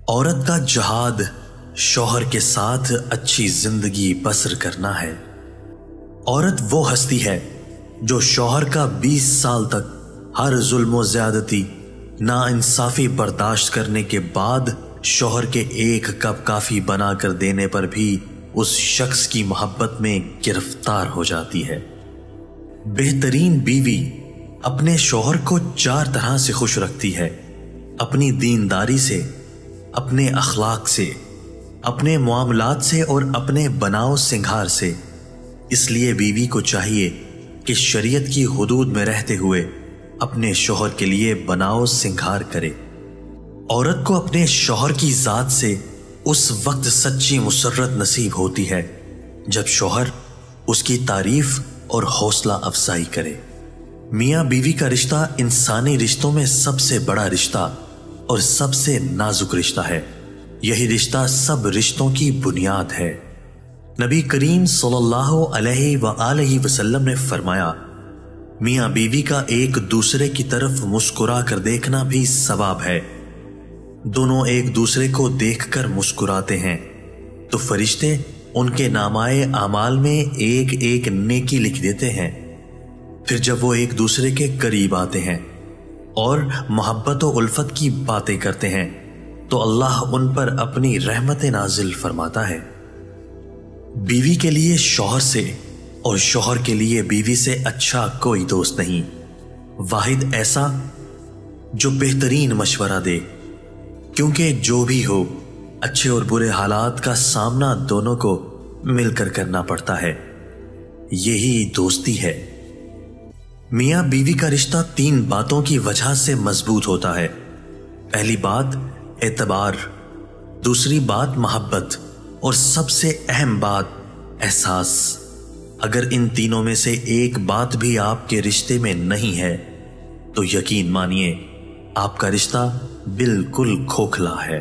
औरत का जहाद शौहर के साथ अच्छी जिंदगी बसर करना है। औरत वो हस्ती है जो शौहर का 20 साल तक हर जुल्म ज्यादती नाइंसाफी बर्दाश्त करने के बाद शौहर के एक कप काफी बनाकर देने पर भी उस शख्स की मोहब्बत में गिरफ्तार हो जाती है। बेहतरीन बीवी अपने शौहर को 4 तरह से खुश रखती है, अपनी दीनदारी से, अपने अखलाक से, अपने मामलात से और अपने बनाव सिंगार से। इसलिए बीवी को चाहिए कि शरीयत की हुदूद में रहते हुए अपने शौहर के लिए बनाव सिंगार करे। औरत को अपने शौहर की जात से उस वक्त सच्ची मुसर्रत नसीब होती है जब शौहर उसकी तारीफ और हौसला अफजाई करे। मियाँ बीवी का रिश्ता इंसानी रिश्तों में सबसे बड़ा रिश्ता और सबसे नाजुक रिश्ता है। यही रिश्ता सब रिश्तों की बुनियाद है। नबी करीम सल्लल्लाहु अलैहि वसल्लम ने फरमाया, मियाँ बीवी का एक दूसरे की तरफ मुस्कुरा कर देखना भी सवाब है। दोनों एक दूसरे को देखकर मुस्कुराते हैं तो फरिश्ते उनके नामाए आमाल में एक एक नेकी लिख देते हैं। फिर जब वो एक दूसरे के करीब आते हैं और मोहब्बत और उल्फत की बातें करते हैं तो अल्लाह उन पर अपनी रहमतें नाजिल फरमाता है। बीवी के लिए शौहर से और शौहर के लिए बीवी से अच्छा कोई दोस्त नहीं। वाहिद ऐसा जो बेहतरीन मशवरा दे, क्योंकि जो भी हो अच्छे और बुरे हालात का सामना दोनों को मिलकर करना पड़ता है। यही दोस्ती है। मियाँ बीवी का रिश्ता 3 बातों की वजह से मजबूत होता है। पहली बात एतबार, दूसरी बात मोहब्बत और सबसे अहम बात एहसास। अगर इन तीनों में से एक बात भी आपके रिश्ते में नहीं है तो यकीन मानिए आपका रिश्ता बिल्कुल खोखला है।